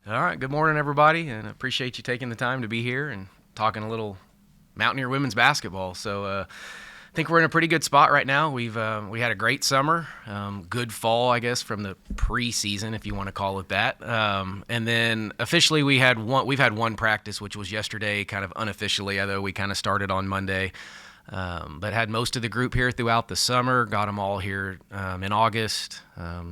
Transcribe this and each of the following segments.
All right, good morning, everybody, and I appreciate you taking the time to be here and talking a little Mountaineer women's basketball. I think we're in a pretty good spot right now. We had a great summer, good fall, I guess, from the preseason, if you want to call it that. And then officially we've had one practice, which was yesterday, kind of unofficially, although we kind of started on Monday. But had most of the group here throughout the summer, got them all here in August,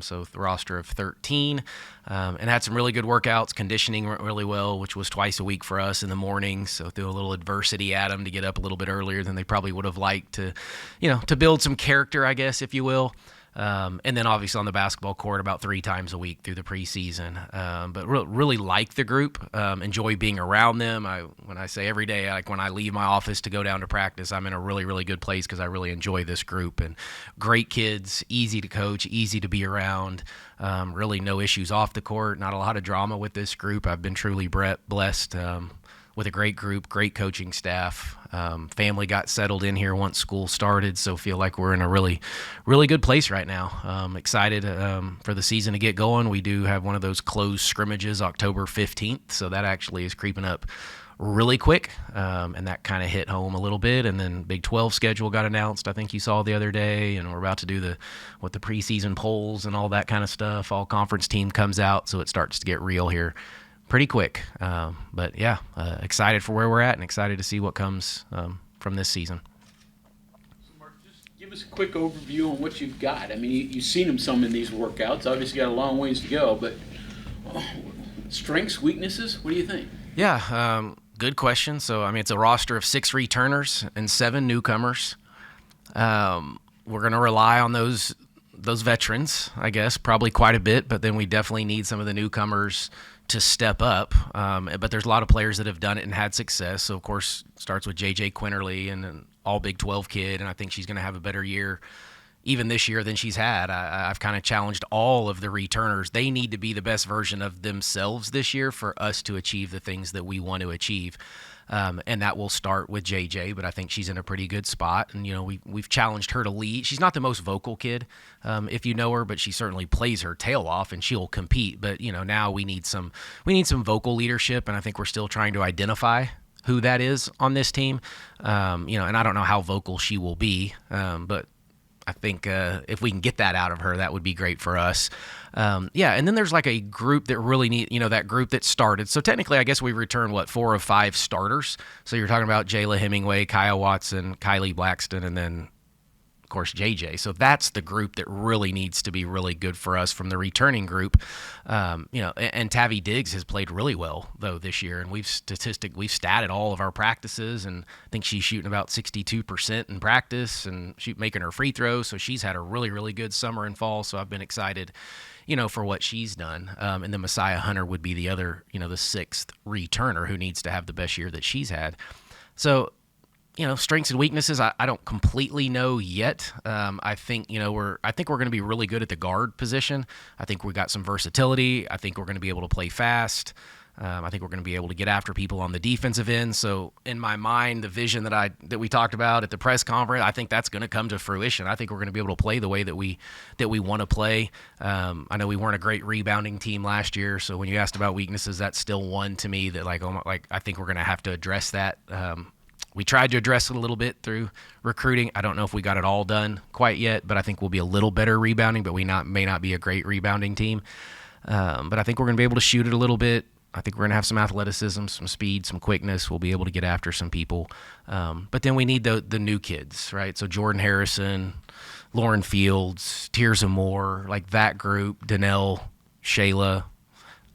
so the roster of 13, and had some really good workouts. Conditioning went really well, which was twice a week for us in the mornings, so threw a little adversity at them to get up a little bit earlier than they probably would have liked to build some character, I guess, if you will. And then obviously on the basketball court about 3 times a week through the preseason. But really like the group, enjoy being around them. When I say every day, like when I leave my office to go down to practice, I'm in a really, really good place because I really enjoy this group. And great kids, easy to coach, easy to be around, really no issues off the court, not a lot of drama with this group. I've been truly blessed with a great group, great coaching staff. Family got settled in here once school started, so feel like we're in a really, really good place right now. Excited for the season to get going. We do have one of those closed scrimmages October 15th, so that actually is creeping up really quick, and that kind of hit home a little bit. And then Big 12 schedule got announced, I think you saw the other day, and we're about to do the preseason polls and all that kind of stuff. All conference team comes out, so it starts to get real here pretty quick. But yeah, excited for where we're at and excited to see what comes from this season. So Mark, just give us a quick overview on what you've got. I mean, you've seen them some in these workouts. Obviously got a long ways to go, but strengths, weaknesses, what do you think? Yeah, good question. So, I mean, it's a roster of 6 returners and 7 newcomers. We're going to rely on those veterans, I guess, probably quite a bit, but then we definitely need some of the newcomers to step up. But there's a lot of players that have done it and had success. So, of course, it starts with J.J. Quinterly and an all Big 12 kid, and I think she's going to have a better year even this year than she's had. I've kind of challenged all of the returners. They need to be the best version of themselves this year for us to achieve the things that we want to achieve. And that will start with JJ, but I think she's in a pretty good spot. And, we've challenged her to lead. She's not the most vocal kid, if you know her, but she certainly plays her tail off and she'll compete. But, now we need some vocal leadership, and I think we're still trying to identify who that is on this team. And I don't know how vocal she will be, but I think if we can get that out of her, that would be great for us. And then there's like a group that really need, that group that started. So technically, I guess we returned, 4 of 5 starters. So you're talking about Jayla Hemingway, Kaya Watson, Kylie Blackston, and then, of course, JJ. So that's the group that really needs to be really good for us from the returning group. And Tavi Diggs has played really well, though, this year. And we've statted all of our practices, and I think she's shooting about 62% in practice and making her free throws. So she's had a really, really good summer and fall. So I've been excited, for what she's done. And then Messiah Hunter would be the other, the 6th returner who needs to have the best year that she's had. So, strengths and weaknesses, I don't completely know yet. I think we're going to be really good at the guard position. I think we got some versatility. I think we're going to be able to play fast. I think we're going to be able to get after people on the defensive end. So in my mind, the vision that we talked about at the press conference, I think that's going to come to fruition. I think we're going to be able to play the way that we want to play. I know we weren't a great rebounding team last year, so when you asked about weaknesses, that's still one to me that I think we're going to have to address that. We tried to address it a little bit through recruiting. I don't know if we got it all done quite yet, but I think we'll be a little better rebounding, but we may not be a great rebounding team. But I think we're going to be able to shoot it a little bit. I think we're going to have some athleticism, some speed, some quickness. We'll be able to get after some people. But then we need the new kids, right? So Jordan Harrison, Lauren Fields, Tirza Moore, like that group, Danelle, Shayla.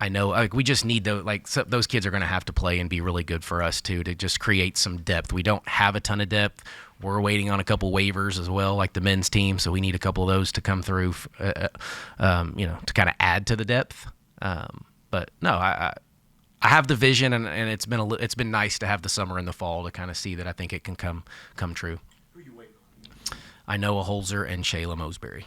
I know we just need those kids are going to have to play and be really good for us too, to just create some depth. We don't have a ton of depth. We're waiting on a couple waivers as well, like the men's team. So we need a couple of those to come through, to kind of add to the depth. But no, I have the vision, and it's been nice to have the summer and the fall to kind of see that I think it can come true. Who are you waiting on? I know a Holzer and Shayla Mosbury.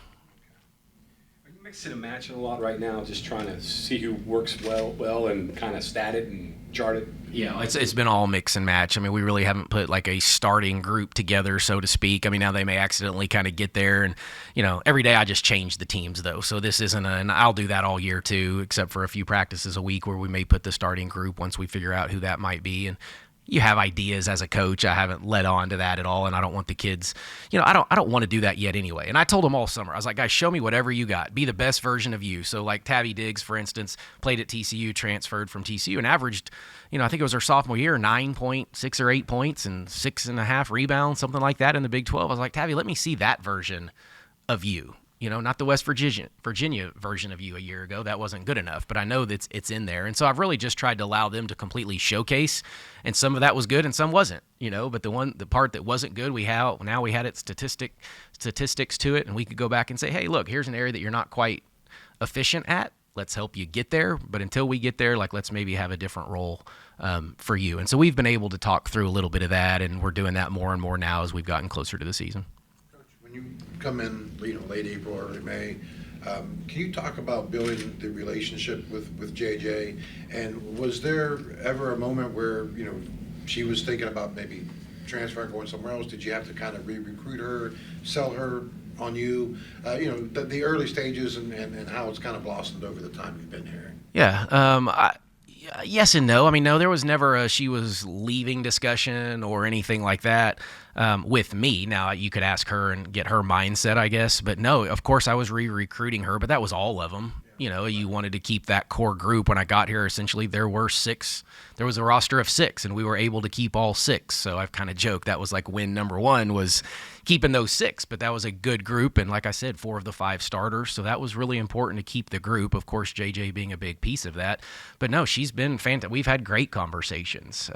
Are you Mixing and matching a lot right now, just trying to see who works well, and kind of stat it and chart it. Yeah, it's been all mix and match. I mean, we really haven't put like a starting group together, so to speak. I mean, now they may accidentally kind of get there, and every day I just change the teams though. So this isn't and I'll do that all year too, except for a few practices a week where we may put the starting group once we figure out who that might be. And you have ideas as a coach. I haven't led on to that at all, and I don't want the kids. I don't want to do that yet anyway. And I told them all summer, I was like, guys, show me whatever you got. Be the best version of you. So like Tabby Diggs, for instance, played at TCU, transferred from TCU, and averaged, I think it was her sophomore year, 9.6 or 8 points and 6.5 rebounds, something like that in the Big 12. I was like, Tabby, let me see that version of you. Not the West Virginia version of you a year ago. That wasn't good enough, but I know that it's in there. And so I've really just tried to allow them to completely showcase, and some of that was good and some wasn't, but the part that wasn't good, we had it statistics to it, and we could go back and say, hey, look, here's an area that you're not quite efficient at. Let's help you get there. But until we get there, let's maybe have a different role for you. And so we've been able to talk through a little bit of that, and we're doing that more and more now as we've gotten closer to the season. You come in, late April, early May. Can you talk about building the relationship with JJ? And was there ever a moment where she was thinking about maybe transferring, going somewhere else? Did you have to kind of re-recruit her, sell her on you? The early stages and how it's kind of blossomed over the time you've been here. Yeah. Yes and no. I mean, no, there was never a she was leaving discussion or anything like that with me. Now, you could ask her and get her mindset, I guess. But no, of course, I was re-recruiting her, but that was all of them. You wanted to keep that core group. When I got here, essentially, there were 6. There was a roster of 6, and we were able to keep all 6. So I've kind of joked that was like win number 1 was keeping those 6. But that was a good group, and like I said, 4 of the 5 starters. So that was really important to keep the group. Of course, JJ being a big piece of that. But no, she's been fantastic. We've had great conversations.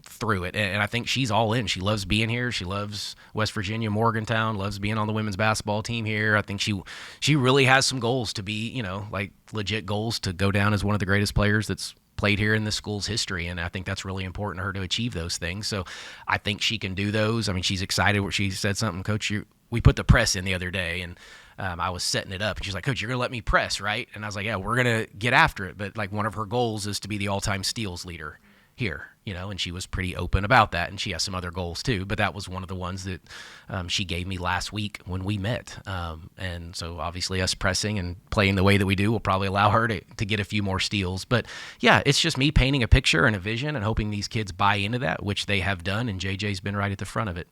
Through it, and I think she's all in. She loves being here. She loves West Virginia, Morgantown, loves being on the women's basketball team here. I think she really has some goals to be, legit goals to go down as one of the greatest players that's played here in the school's history, and I think that's really important to her to achieve those things. So I think she can do those. I mean, she's excited where she said something, Coach, we put the press in the other day, and I was setting it up, and she's like, Coach, you're going to let me press, right? And I was like, yeah, we're going to get after it, but one of her goals is to be the all-time steals leader here, and she was pretty open about that, and she has some other goals too, but that was one of the ones that she gave me last week when we met, and so obviously us pressing and playing the way that we do will probably allow her to get a few more steals. But yeah, it's just me painting a picture and a vision and hoping these kids buy into that, which they have done, and JJ's been right at the front of it.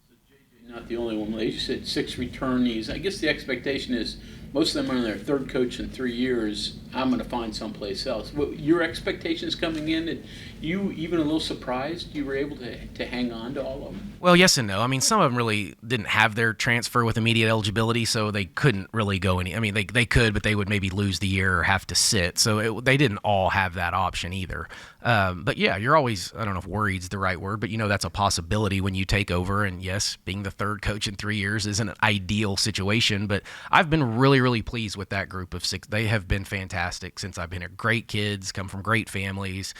So JJ, not the only one. Like you said, 6 returnees. I guess the expectation is most of them are their 3rd coach in 3 years. I'm going to find someplace else. What, your expectations coming in, and you even a little surprised you were able to hang on to all of them? Well, yes and no. I mean, some of them really didn't have their transfer with immediate eligibility, so they couldn't really go any. I mean, they could, but they would maybe lose the year or have to sit. So they didn't all have that option either. But yeah, you're always, I don't know if worried's the right word, but that's a possibility when you take over. And yes, being the 3rd coach in 3 years isn't an ideal situation, but I've been really, really pleased with that group of 6. They have been fantastic since I've been here. Great kids, come from great families.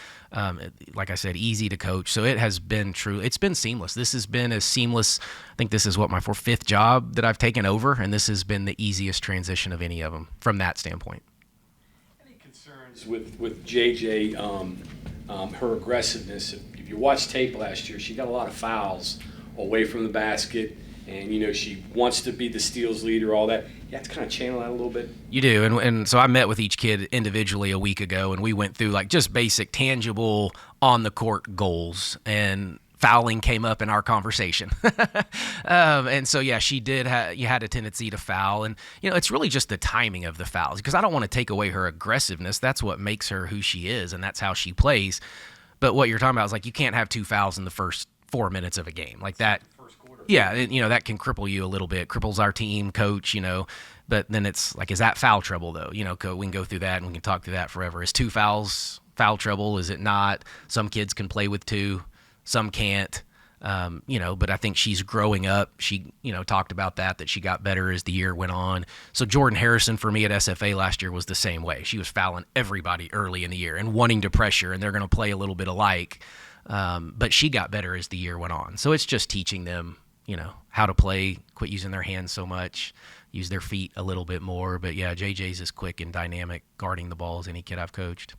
Like I said, easy to coach. So it has been true. It's been seamless. This has been as seamless. I think this is my 5th job that I've taken over, and this has been the easiest transition of any of them from that standpoint. Any concerns with JJ, her aggressiveness? If you watched tape last year, she got a lot of fouls away from the basket, and she wants to be the steals leader, all that. You have to kind of channel that a little bit. You do, and so I met with each kid individually a week ago, and we went through just basic, tangible, on-the-court goals, and fouling came up in our conversation. And so, yeah, she did you had a tendency to foul, and, it's really just the timing of the fouls, because I don't want to take away her aggressiveness. That's what makes her who she is, and that's how she plays. But what you're talking about is, you can't have 2 fouls in the first 4 minutes of a game like that. Yeah, that can cripple you a little bit, cripples our team, coach, but then it's is that foul trouble though? We can go through that and we can talk through that forever. Is 2 fouls foul trouble? Is it not? Some kids can play with 2, some can't, but I think she's growing up. She, talked about that she got better as the year went on. So Jordan Harrison for me at SFA last year was the same way. She was fouling everybody early in the year and wanting to pressure, and they're going to play a little bit alike. But she got better as the year went on. So it's just teaching them, how to play, quit using their hands so much, use their feet a little bit more. But yeah, JJ's as quick and dynamic guarding the ball as any kid I've coached.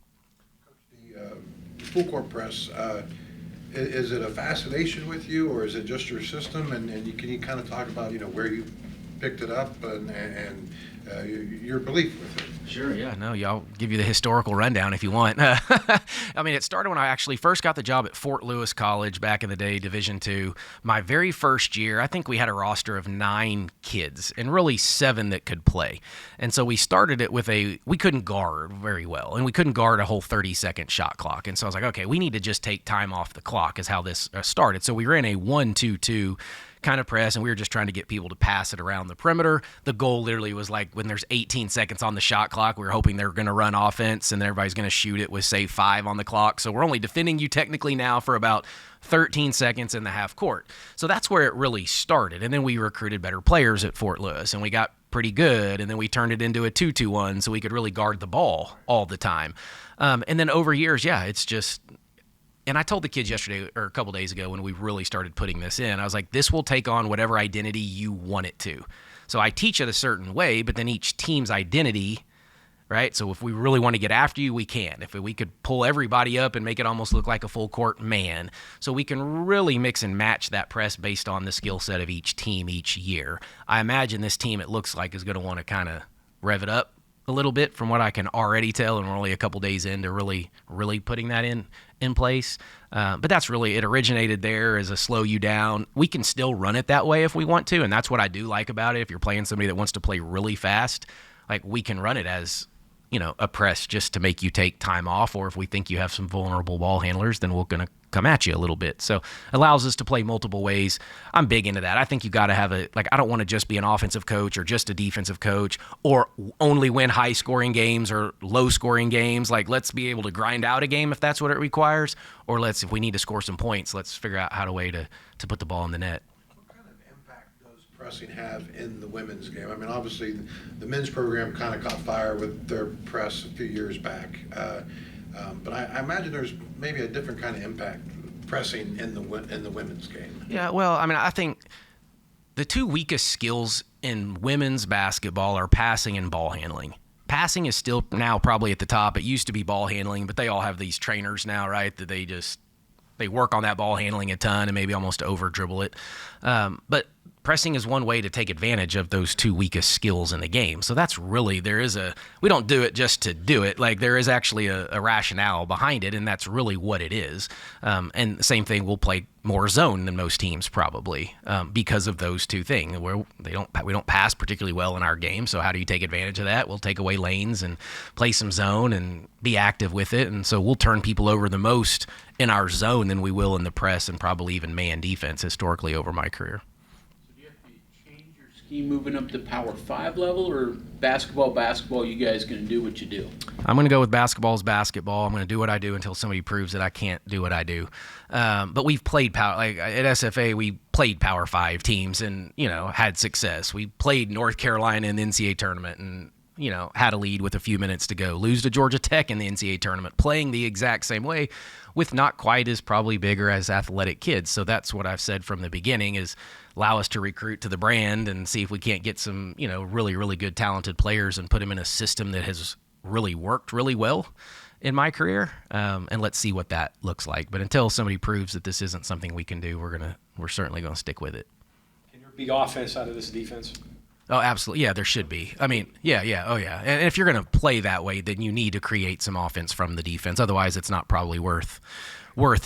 The full court press, is it a fascination with you, or is it just your system? And can you kind of talk about, where you picked it up and your belief with it? Sure, yeah. No, I'll give you the historical rundown if you want. I mean, it started when I actually first got the job at Fort Lewis College back in the day, Division II. My very first year, I think we had a roster of 9 kids and really 7 that could play. And so we started it with we couldn't guard very well, and we couldn't guard a whole 30-second shot clock. And so I was like, okay, we need to just take time off the clock is how this started. So we ran a 1-2-2 kind of press, and we were just trying to get people to pass it around the perimeter. The goal literally was like when there's 18 seconds on the shot clock, we were hoping they were going to run offense, and then everybody's going to shoot it with, say, 5 on the clock. So we're only defending you technically now for about 13 seconds in the half court. So that's where it really started. And then we recruited better players at Fort Lewis, and we got pretty good, and then we turned it into a 2-2-1 so we could really guard the ball all the time. And then over years, yeah, it's just... And I told the kids yesterday or a couple days ago when we really started putting this in, I was like, this will take on whatever identity you want it to. So I teach it a certain way, but then each team's identity, right? So if we really want to get after you, we can. If we could pull everybody up and make it almost look like a full court man. So we can really mix and match that press based on the skill set of each team each year. I imagine this team, it looks like, is going to want to kind of rev it up a little bit from what I can already tell, and we're only a couple days into really putting that in place. But that's really, it originated there as a slow you down. We can still run it that way if we want to, and that's what I do like about it. If you're playing somebody that wants to play really fast, like we can run it as, a press just to make you take time off, or if we think you have some vulnerable ball handlers, then we're going to come at you a little bit. So allows us to play multiple ways. I'm big into that. I think you got to have I don't want to just be an offensive coach or just a defensive coach or only win high scoring games or low scoring games. Like, let's be able to grind out a game if that's what it requires, or if we need to score some points, let's figure out how to put the ball in the net. What kind of impact does pressing have in the women's game? I mean, obviously the men's program kind of caught fire with their press a few years back. But I imagine there's maybe a different kind of impact pressing in the women's game. Yeah, well, I mean, I think the 2 weakest skills in women's basketball are passing and ball handling. Passing is still now probably at the top. It used to be ball handling, but they all have these trainers now, right, that they work on that ball handling a ton and maybe almost over dribble it. But pressing is one way to take advantage of those 2 weakest skills in the game. So that's really, we don't do it just to do it. Like, there is actually a rationale behind it, and that's really what it is. And the same thing, we'll play more zone than most teams probably because of those 2 things. Where we don't pass particularly well in our game, so how do you take advantage of that? We'll take away lanes and play some zone and be active with it. And so we'll turn people over the most in our zone than we will in the press and probably even man defense historically over my career. Scheme moving up to Power 5 level, or basketball, you guys going to do what you do? I'm going to go with basketball's basketball. I'm going to do what I do until somebody proves that I can't do what I do. But we've played at SFA, we played Power 5 teams and, had success. We played North Carolina in the NCAA tournament and, had a lead with a few minutes to go. Lose to Georgia Tech in the NCAA tournament, playing the exact same way with not quite as probably bigger as athletic kids. So that's what I've said from the beginning is allow us to recruit to the brand and see if we can't get some, really, really good talented players and put them in a system that has really worked really well in my career. And let's see what that looks like. But until somebody proves that this isn't something we can do, we're certainly going to stick with it. Can there be offense out of this defense? Oh, absolutely. Yeah, there should be. I mean, yeah. Oh, yeah. And if you're going to play that way, then you need to create some offense from the defense. Otherwise, it's not probably worth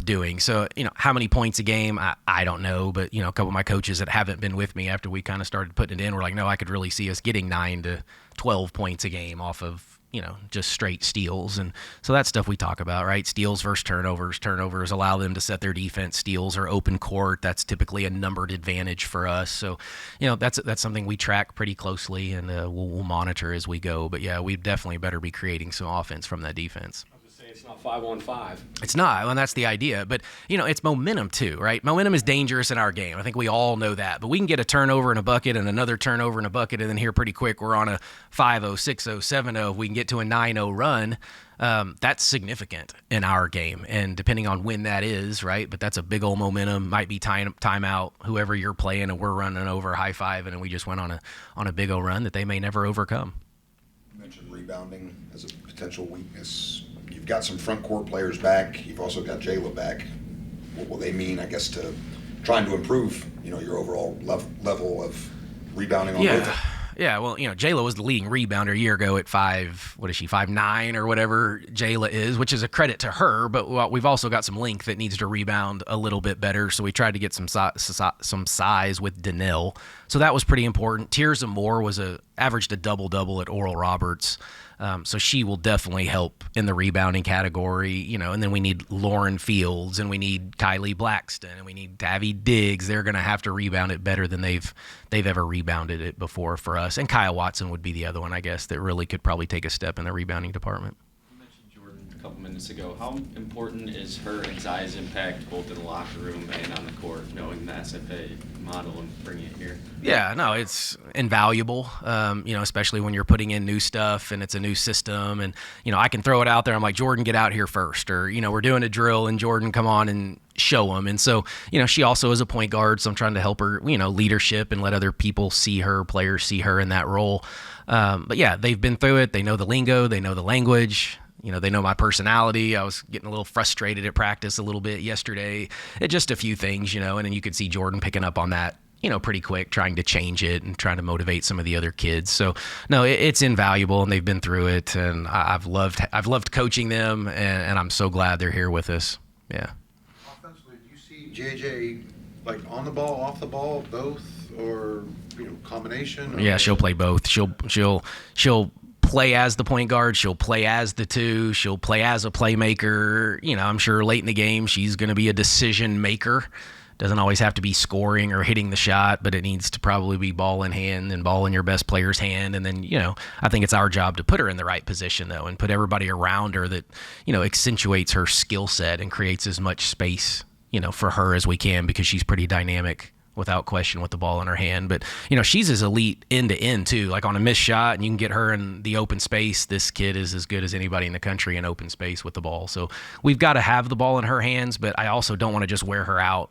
doing. So, how many points a game, I don't know. But, a couple of my coaches that haven't been with me after we kind of started putting it in were like, no, I could really see us getting 9 to 12 points a game off of, just straight steals. And so that's stuff we talk about, right? Steals versus turnovers. Turnovers allow them to set their defense. Steals are open court. That's typically a numbered advantage for us. So, that's something we track pretty closely, and we'll monitor as we go. But, yeah, we definitely better be creating some offense from that defense. It's not 5-on-5. It's not, and that's the idea. But, it's momentum too, right? Momentum is dangerous in our game. I think we all know that. But we can get a turnover and a bucket and another turnover and a bucket, and then here pretty quick we're on a 5-0, 6-0, 7-0. If we can get to a 9-0 run, That's significant in our game. And depending on when that is, right? But that's a big old momentum. Might be timeout, whoever you're playing, and we're running over, high-fiving, and we just went on a big old run that they may never overcome. You mentioned rebounding as a potential weakness. You've got some front court players back. You've also got Jayla back. What will they mean, I guess, to trying to improve, your overall level of rebounding on both? Yeah, well, Jayla was the leading rebounder a year ago at 5'9" or whatever Jayla is, which is a credit to her, but we've also got some length that needs to rebound a little bit better, so we tried to get some size with Danelle. So that was pretty important. Tirza Moore averaged a double-double at Oral Roberts, so she will definitely help in the rebounding category, and then we need Lauren Fields, and we need Kylie Blackston, and we need Tavi Diggs. They're going to have to rebound it better than they've ever rebounded it before for us. And Kyle Watson would be the other one, I guess, that really could probably take a step in the rebounding department. You mentioned Jordan a couple minutes ago. How important is her and Zai's impact both in the locker room and on the court, knowing the SFA model and bringing it here? Yeah, no, it's invaluable, especially when you're putting in new stuff and it's a new system. And, I can throw it out there. I'm like, Jordan, get out here first. Or, we're doing a drill and Jordan, come on and show them. And so, she also is a point guard. So I'm trying to help her, leadership and let other people see her, players see her in that role. But yeah, they've been through it. They know the lingo. They know the language. They know my personality. I was getting a little frustrated at practice a little bit yesterday at just a few things, and then you could see Jordan picking up on that, pretty quick, trying to change it and trying to motivate some of the other kids. So no, it's invaluable, and they've been through it, and I've loved coaching them, and I'm so glad they're here with us. Yeah. Offensively, do you see JJ like on the ball, off the ball, both, or combination? Yeah, she'll play both. She'll play as the point guard. She'll play as the two. She'll play as a playmaker. I'm sure late in the game she's going to be a decision maker. Doesn't always have to be scoring or hitting the shot, but it needs to probably be ball in hand and ball in your best player's hand. And then, I think it's our job to put her in the right position, though, and put everybody around her that, accentuates her skill set and creates as much space, for her as we can, because she's pretty dynamic without question with the ball in her hand. But, she's as elite end to end too, like on a missed shot, and you can get her in the open space. This kid is as good as anybody in the country in open space with the ball. So we've got to have the ball in her hands, but I also don't want to just wear her out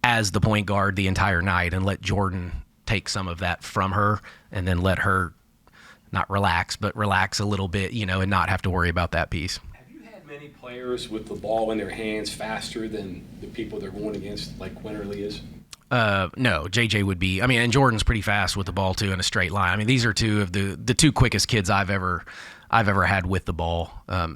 as the point guard the entire night and let Jordan take some of that from her, and then let her not relax, but relax a little bit, and not have to worry about that piece. Have you had many players with the ball in their hands faster than the people they're going against, like Quinterly is? No, JJ would be. And Jordan's pretty fast with the ball too in a straight line. These are two of the two quickest kids I've ever had with the ball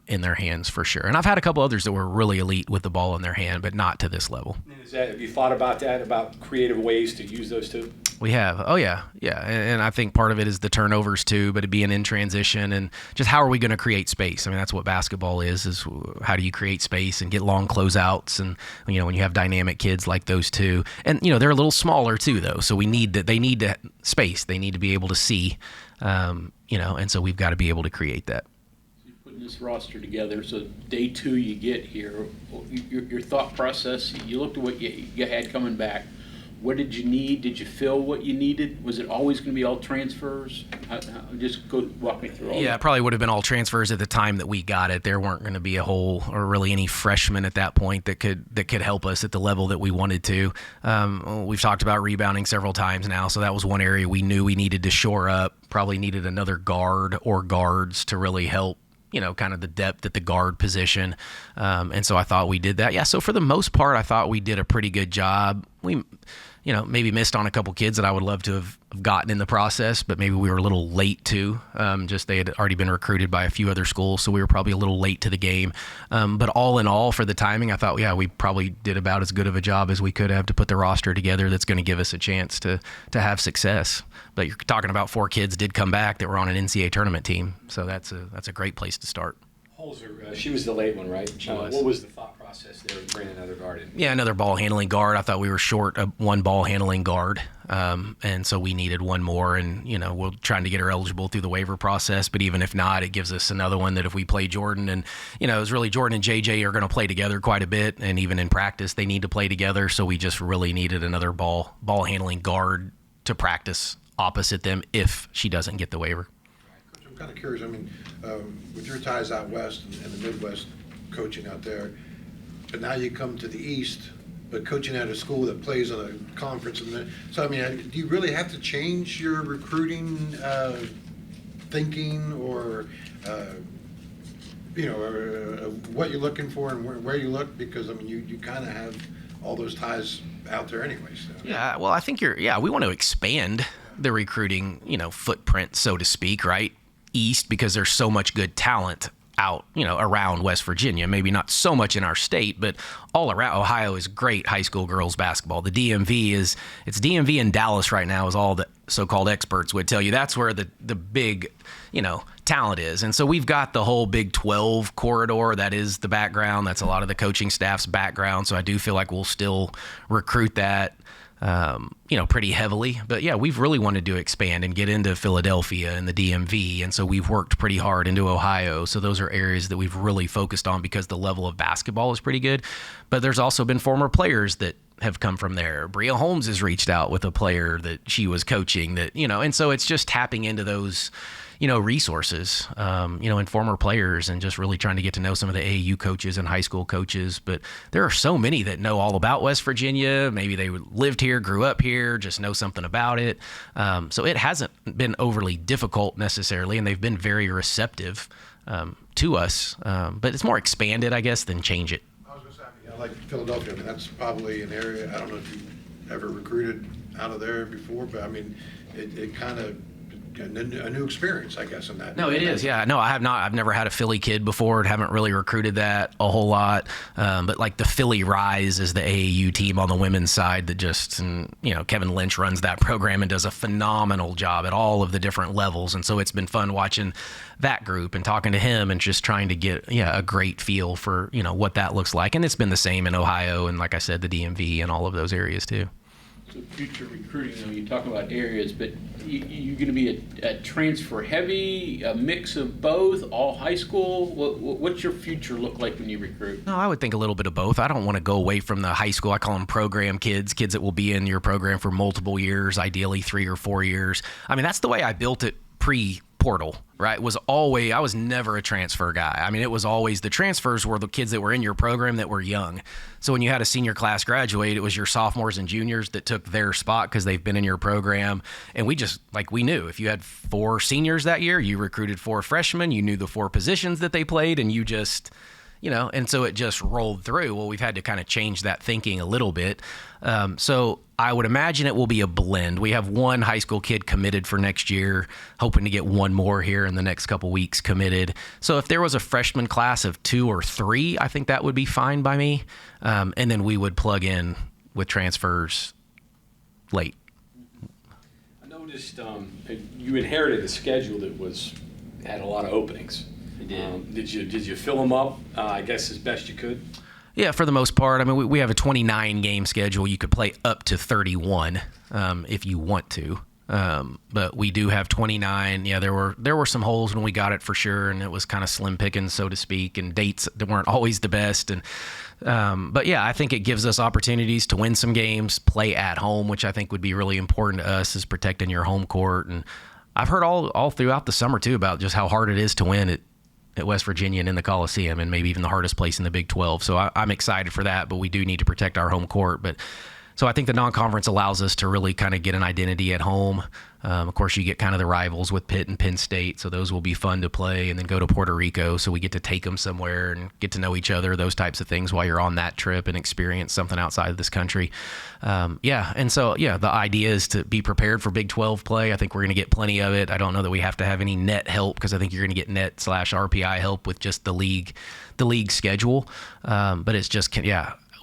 in their hands, for sure. And I've had a couple others that were really elite with the ball in their hand, but not to this level. Have you thought about that, about creative ways to use those two? We have. Oh, yeah. Yeah. And I think part of it is the turnovers, too, but it being in transition and just how are we going to create space? That's what basketball is how do you create space and get long closeouts? And, when you have dynamic kids like those two. And, they're a little smaller, too, though. So they need to space. They need to be able to see, and so we've got to be able to create that. You're putting this roster together, so day two you get here, your thought process, you looked at what you had coming back. What did you need? Did you feel what you needed? Was it always going to be all transfers? Just walk me through all that. Yeah, it probably would have been all transfers at the time that we got it. There weren't going to be a whole or really any freshmen at that point that could help us at the level that we wanted to. We've talked about rebounding several times now, so that was one area we knew we needed to shore up. Probably needed another guard or guards to really help, kind of the depth at the guard position. And so I thought we did that. Yeah, so for the most part, I thought we did a pretty good job. We maybe missed on a couple kids that I would love to have gotten in the process, but maybe we were a little late too. Just they had already been recruited by a few other schools, so we were probably a little late to the game. But all in all, for the timing, I thought, yeah, we probably did about as good of a job as we could have to put the roster together that's going to give us a chance to have success. But you're talking about 4 kids did come back that were on an NCAA tournament team, so that's a great place to start. Holzer, she was the late one, right? She was. What was the thought process there to bring another guard in? Yeah, another ball handling guard. I thought we were short of one ball handling guard, and so we needed one more. And we're trying to get her eligible through the waiver process. But even if not, it gives us another one that if we play Jordan, and it was really Jordan and JJ are going to play together quite a bit, and even in practice they need to play together. So we just really needed another ball handling guard to practice opposite them if she doesn't get the waiver. I'm kind of curious, I mean, with your ties out west and the Midwest, coaching out there, but now you come to the East, but coaching at a school that plays on a conference. So, I mean, do you really have to change your recruiting thinking or, what you're looking for and where you look? Because, I mean, you kind of have all those ties out there anyway. So. Yeah, well, I think we want to expand the recruiting, footprint, so to speak, right? East, because there's so much good talent out, around West Virginia. Maybe not so much in our state, but all around. Ohio is great high school girls basketball. The it's DMV and Dallas right now, is all the so-called experts would tell you. That's where the big, talent is. And so we've got the whole Big 12 corridor. That is the background. That's a lot of the coaching staff's background. So I do feel like we'll still recruit that, pretty heavily. But yeah, we've really wanted to expand and get into Philadelphia and the DMV. And so we've worked pretty hard into Ohio. So those are areas that we've really focused on because the level of basketball is pretty good. But there's also been former players that have come from there. Bria Holmes has reached out with a player that she was coaching that, and so it's just tapping into those, resources, and former players, and just really trying to get to know some of the AAU coaches and high school coaches. But there are so many that know all about West Virginia. Maybe they lived here, grew up here, just know something about it. So it hasn't been overly difficult necessarily, and they've been very receptive to us. But it's more expanded, I guess, than change it. I was going to say, like Philadelphia, I mean, that's probably an area, I don't know if you've ever recruited out of there before, but I mean, it kind of, a new experience, I guess, in that. No, it is. Yeah. No, I have not. I've never had a Philly kid before. Haven't really recruited that a whole lot. But like the Philly Rise is the AAU team on the women's side that Kevin Lynch runs that program and does a phenomenal job at all of the different levels. And so it's been fun watching that group and talking to him and just trying to get, a great feel for, what that looks like. And it's been the same in Ohio and, like I said, the DMV and all of those areas too. So future recruiting, though, you talk about areas, but you're going to be a transfer heavy, a mix of both, all high school? What's your future look like when you recruit? No, I would think a little bit of both. I don't want to go away from the high school. I call them program kids that will be in your program for multiple years, ideally 3 or 4 years. I mean, that's the way I built it pre-portal, right? I was never a transfer guy. I mean, it was always the transfers were the kids that were in your program that were young. So when you had a senior class graduate, it was your sophomores and juniors that took their spot because they've been in your program. And we knew if you had 4 seniors that year, you recruited 4 freshmen, you knew the 4 positions that they played, and you just, and so it just rolled through. Well, we've had to kind of change that thinking a little bit. So I would imagine it will be a blend. We have 1 high school kid committed for next year, hoping to get 1 more here in the next couple weeks committed. So if there was a freshman class of 2 or 3, I think that would be fine by me. And then we would plug in with transfers late. I noticed you inherited a schedule that had a lot of openings. I did. Did you fill them up, I guess, as best you could? Yeah, for the most part. I mean, we have a 29 game schedule. You could play up to 31 if you want to. But we do have 29. Yeah, there were some holes when we got it for sure, and it was kind of slim pickings, so to speak, and dates that weren't always the best. And but yeah, I think it gives us opportunities to win some games, play at home, which I think would be really important to us, is protecting your home court. And I've heard all throughout the summer too about just how hard it is to win at West Virginia and in the Coliseum, and maybe even the hardest place in the Big 12. So I'm excited for that, but we do need to protect our home court. But so I think the non-conference allows us to really kind of get an identity at home. Of course, you get kind of the rivals with Pitt and Penn State, so those will be fun to play, and then go to Puerto Rico, so we get to take them somewhere and get to know each other, those types of things while you're on that trip and experience something outside of this country. The idea is to be prepared for Big 12 play. I think we're going to get plenty of it. I don't know that we have to have any net help, because I think you're going to get net/RPI help with just the league schedule. But it's just,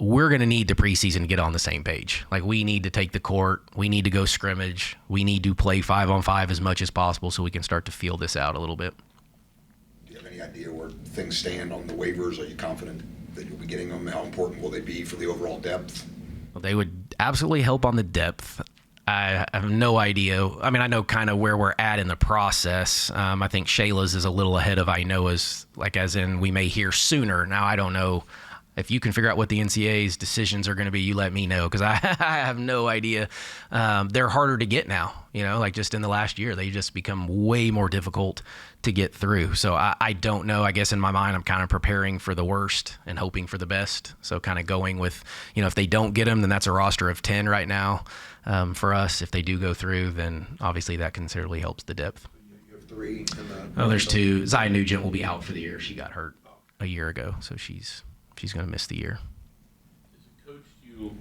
we're going to need the preseason to get on the same page. Like, we need to take the court. We need to go scrimmage. We need to play 5-on-5 as much as possible so we can start to feel this out a little bit. Do you have any idea where things stand on the waivers? Are you confident that you'll be getting them? How important will they be for the overall depth? Well, they would absolutely help on the depth. I have no idea. I mean, I know kind of where we're at in the process. I think Shayla's is a little ahead of Ainoa's, like as in we may hear sooner. Now, I don't know if you can figure out what the NCAA's decisions are going to be, you let me know, because I have no idea. They're harder to get now, like just in the last year, they just become way more difficult to get through. So I don't know. I guess in my mind, I'm kind of preparing for the worst and hoping for the best. So kind of going with, if they don't get them, then that's a roster of 10 right now for us. If they do go through, then obviously that considerably helps the depth. You have 3 in the. Oh, there's 2. Zaya Nugent will be out for the year. She got hurt a year ago, so she's going to miss the year. As a coach, do you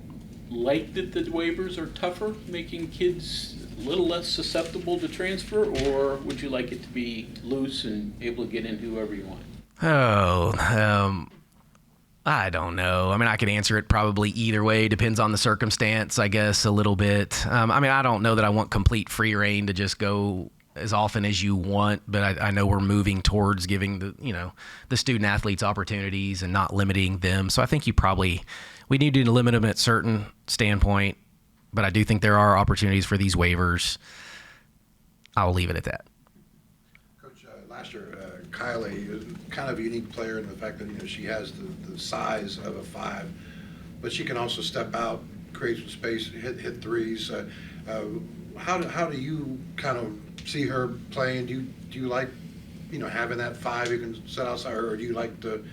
like that the waivers are tougher, making kids a little less susceptible to transfer, or would you like it to be loose and able to get in whoever you want? I don't know. I mean, I could answer it probably either way. Depends on the circumstance, I guess, a little bit. I don't know that I want complete free reign to just go as often as you want, but I know we're moving towards giving the student athletes opportunities and not limiting them. So I think we need to limit them at certain standpoint, but I do think there are opportunities for these waivers. I'll leave it at that. Coach, last year, Kylie is kind of a unique player in the fact that she has the size of a 5, but she can also step out, create some space, hit threes. How do you kind of see her playing? Do you like having that 5 you can set outside, or do you like to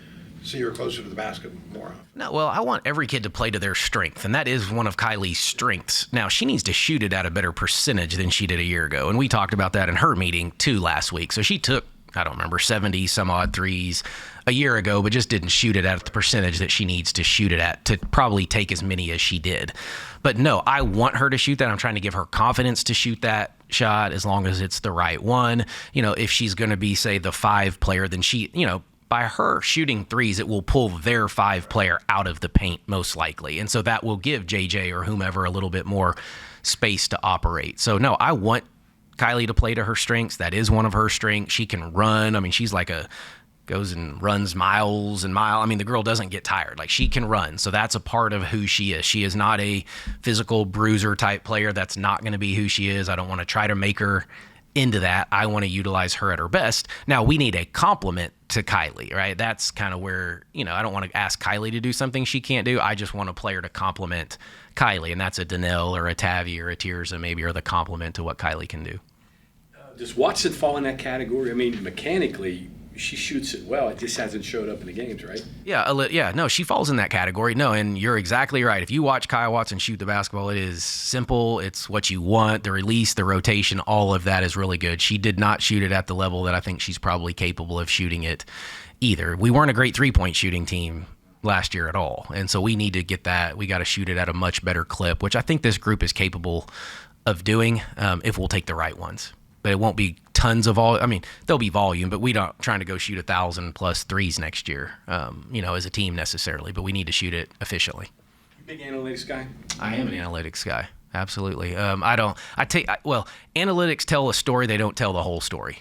see her closer to the basket more often? No, well, I want every kid to play to their strength, and that is one of Kylie's strengths. Now, she needs to shoot it at a better percentage than she did a year ago, and we talked about that in her meeting too last week. So she took, I don't remember, 70 some odd threes a year ago, but just didn't shoot it at the percentage that she needs to shoot it at to probably take as many as she did. But no, I want her to shoot that. I'm trying to give her confidence to shoot that shot as long as it's the right one. If she's going to be, say, the 5 player, then she, by her shooting threes, it will pull their 5 player out of the paint most likely. And so that will give JJ or whomever a little bit more space to operate. So no, I want Kylie to play to her strengths. That is one of her strengths. She can run. I mean, she's goes and runs miles and miles. I mean, the girl doesn't get tired. She can run. So that's a part of who she is. She is not a physical bruiser type player. That's not going to be who she is. I don't want to try to make her into that. I want to utilize her at her best. Now, we need a complement to Kylie, right? That's kind of where, I don't want to ask Kylie to do something she can't do. I just want a player to complement Kylie, and that's a Danelle or a Tavi or a Tirza maybe, or the complement to what Kylie can do. Does Watson fall in that category? I mean, mechanically, she shoots it well. It just hasn't showed up in the games, right? Yeah, no, she falls in that category. No, and you're exactly right. If you watch Kyle Watson shoot the basketball, it is simple. It's what you want. The release, the rotation, all of that is really good. She did not shoot it at the level that I think she's probably capable of shooting it either. We weren't a great three-point shooting team last year at all, and so we need to get that. We got to shoot it at a much better clip, which I think this group is capable of doing if we'll take the right ones. But it won't be tons of volume. I mean, there'll be volume, but we're not trying to go shoot 1,000+ threes next year, as a team necessarily. But we need to shoot it efficiently. You big analytics guy? I am an analytics guy. Absolutely. Analytics tell a story. They don't tell the whole story.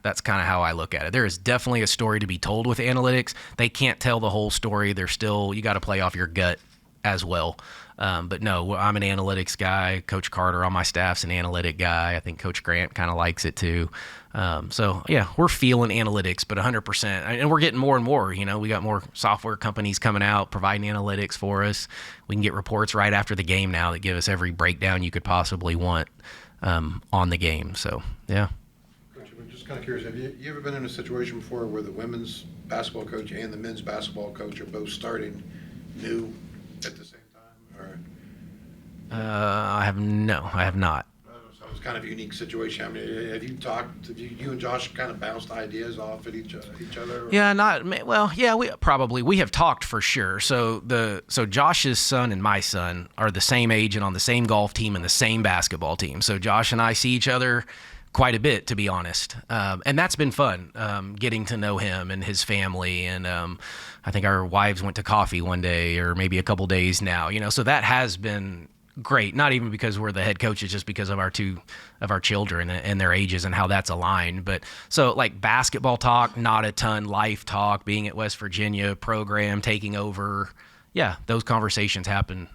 That's kind of how I look at it. There is definitely a story to be told with analytics. They can't tell the whole story. You got to play off your gut as well. But no, I'm an analytics guy. Coach Carter on my staff's an analytic guy. I think Coach Grant kind of likes it too. So yeah, we're feeling analytics, but 100%. And we're getting more and more, we got more software companies coming out, providing analytics for us. We can get reports right after the game now that give us every breakdown you could possibly want on the game. So yeah. Coach, I'm just kind of curious, have you ever been in a situation before where the women's basketball coach and the men's basketball coach are both starting new at the same time? Or? I have not. So it's kind of a unique situation. I mean, have you talked? You and Josh kind of bounced ideas off at each other? Or? Yeah, we have talked for sure. So Josh's son and my son are the same age and on the same golf team and the same basketball team. So Josh and I see each other quite a bit, to be honest. And that's been fun, getting to know him and his family. And I think our wives went to coffee one day or maybe a couple days now, so that has been great. Not even because we're the head coaches, just because of our children and their ages and how that's aligned. But so like basketball talk, not a ton. Life talk, being at West Virginia, program taking over. Yeah, those conversations happen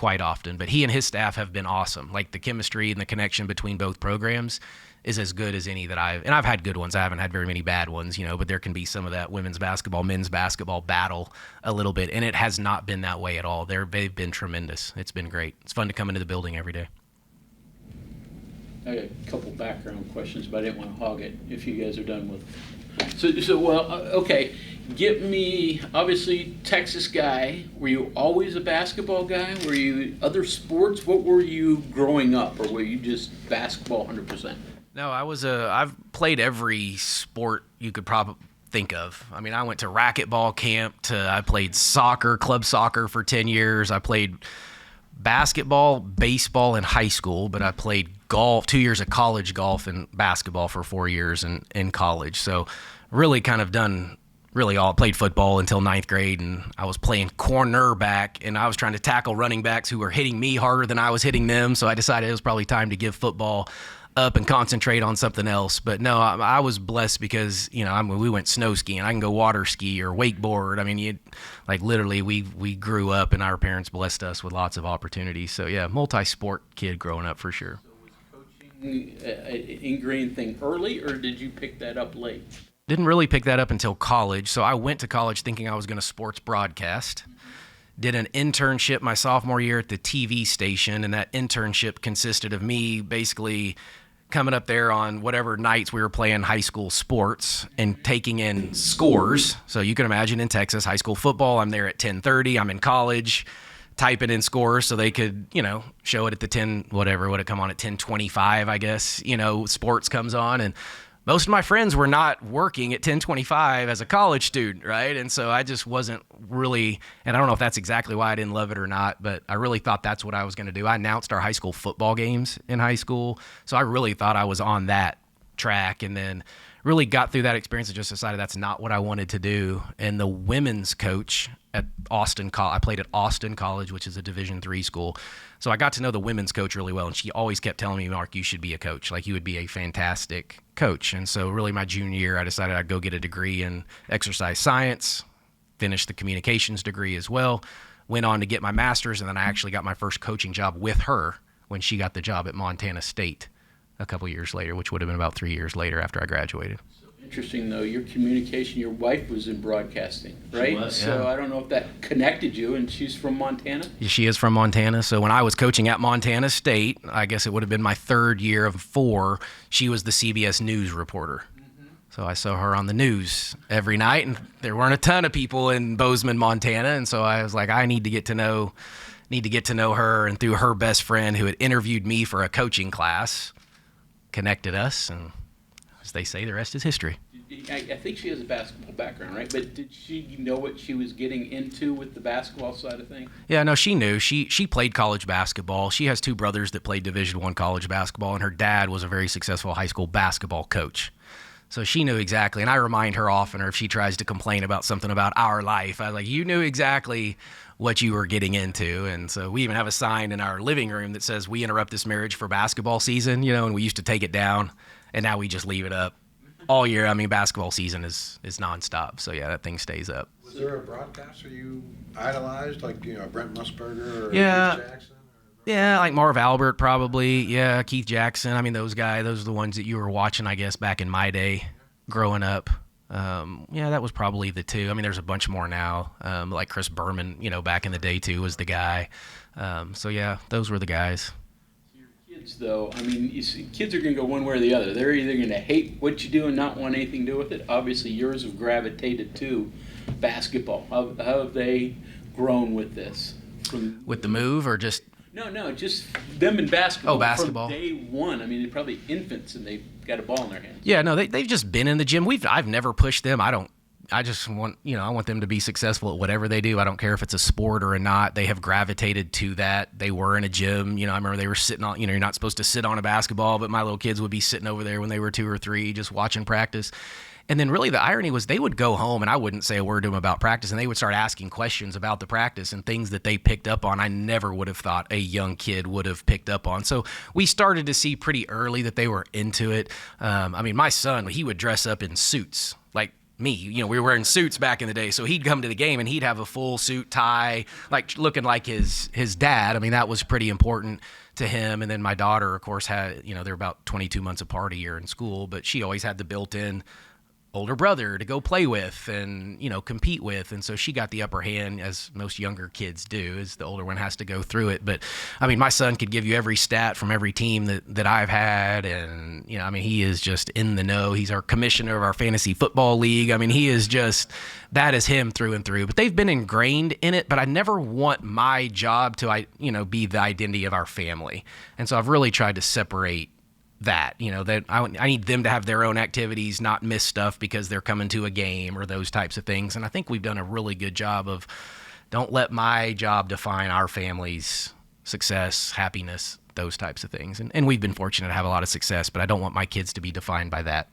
quite often. But he and his staff have been awesome. Like the chemistry and the connection between both programs is as good as any that I've had good ones. I haven't had very many bad ones, but there can be some of that women's basketball, men's basketball battle a little bit. And it has not been that way at all. They've been tremendous. It's been great. It's fun to come into the building every day. I got a couple background questions, but I didn't want to hog it if you guys are done with it. Okay. Get me, obviously, Texas guy. Were you always a basketball guy? Were you other sports? What were you growing up, or were you just basketball 100%? No, I've played every sport you could probably think of. I mean, I went to racquetball camp, I played soccer, club soccer for 10 years. I played basketball, baseball in high school, but I played golf, 2 years of college golf and basketball for 4 years in college. So really kind of done really all. Played football until 9th grade, and I was playing cornerback, and I was trying to tackle running backs who were hitting me harder than I was hitting them. So I decided it was probably time to give football up and concentrate on something else. But no, I was blessed because, we went snow skiing. I can go water ski or wakeboard. I mean, literally we grew up and our parents blessed us with lots of opportunities. So yeah, multi-sport kid growing up for sure. So was coaching an ingrained thing early, or did you pick that up late? Didn't really pick that up until college. So I went to college thinking I was going to sports broadcast. Did an internship my sophomore year at the TV station, and that internship consisted of me basically coming up there on whatever nights we were playing high school sports and taking in scores. So you can imagine in Texas, high school football, I'm there at 10:30. I'm in college, typing in scores so they could, show it at the 10, whatever, would it come on at 10:25, I guess, sports comes on. And most of my friends were not working at 10:25 as a college student, right? And so I just wasn't really, and I don't know if that's exactly why I didn't love it or not, but I really thought that's what I was going to do. I announced our high school football games in high school, so I really thought I was on that track, and then really got through that experience and just decided that's not what I wanted to do. And the women's coach at Austin College, I played at Austin College, which is a Division III school. So I got to know the women's coach really well, and she always kept telling me, Mark, you should be a coach. Like, you would be a fantastic coach. And so really my junior year, I decided I'd go get a degree in exercise science, finished the communications degree as well, went on to get my master's, and then I actually got my first coaching job with her when she got the job at Montana State a couple years later, which would have been about 3 years later after I graduated. Interesting, though, your communication, your wife was in broadcasting, right? She was, So yeah. I don't know if that connected you, and she's from Montana? She is from Montana. So when I was coaching at Montana State, I guess it would have been my third year of 4, she was the CBS News reporter. So I saw her on the news every night, and there weren't a ton of people in Bozeman, Montana. And so I was like, I need to get to know her. And through her best friend who had interviewed me for a coaching class, connected us, and as they say, the rest is history. I think she has a basketball background, right? But did she know what she was getting into with the basketball side of things? Yeah, no, she knew. She played college basketball. She has 2 brothers that played Division I college basketball, and her dad was a very successful high school basketball coach. So she knew exactly, and I remind her often, or if she tries to complain about something about our life, I was like, you knew exactly what you were getting into. And so we even have a sign in our living room that says, we interrupt this marriage for basketball season, and we used to take it down, and now we just leave it up all year. I mean, basketball season is nonstop. So yeah, that thing stays up. Was there a broadcaster you idolized, like, Brent Musburger or Yeah. Keith Jackson? Yeah, like Marv Albert probably. Yeah, Keith Jackson. I mean, those are the ones that you were watching, I guess, back in my day growing up. Yeah, that was probably the 2. I mean, there's a bunch more now, like Chris Berman, back in the day too was the guy. So yeah, those were the guys. Your kids, though, I mean, you see, kids are going to go one way or the other. They're either going to hate what you do and not want anything to do with it. Obviously, yours have gravitated to basketball. How have they grown with this? With the move or just... No, just them in basketball. Oh, basketball. From day one. I mean, they're probably infants and they've got a ball in their hands. Yeah, no, they've just been in the gym. I've never pushed them. I just want, I want them to be successful at whatever they do. I don't care if it's a sport or not. They have gravitated to that. They were in a gym. I remember they were sitting on, you're not supposed to sit on a basketball, but my little kids would be sitting over there when they were 2 or 3 just watching practice. And then really the irony was they would go home and I wouldn't say a word to them about practice, and they would start asking questions about the practice and things that they picked up on I never would have thought a young kid would have picked up on. So we started to see pretty early that they were into it. I mean, my son, he would dress up in suits, like me. You know, we were wearing suits back in the day, so he'd come to the game and he'd have a full suit, tie, like looking like his dad. I mean, that was pretty important to him. And then my daughter, of course, had, you know, they're about 22 months apart a year in school, but she always had the built-in older brother to go play with and, you know, compete with. And so she got the upper hand, as most younger kids do, as the older one has to go through it. But I mean, my son could give you every stat from every team that I've had. And, you know, I mean, he is just in the know. He's our commissioner of our fantasy football league. I mean, he is just, that is him through and through. But they've been ingrained in it, but I never want my job to, you know, be the identity of our family. And so I've really tried to separate that, you know, that I need them to have their own activities, not miss stuff because they're coming to a game or those types of things. And I think we've done a really good job of, don't let my job define our family's success, happiness, those types of things. And we've been fortunate to have a lot of success, but I don't want my kids to be defined by that.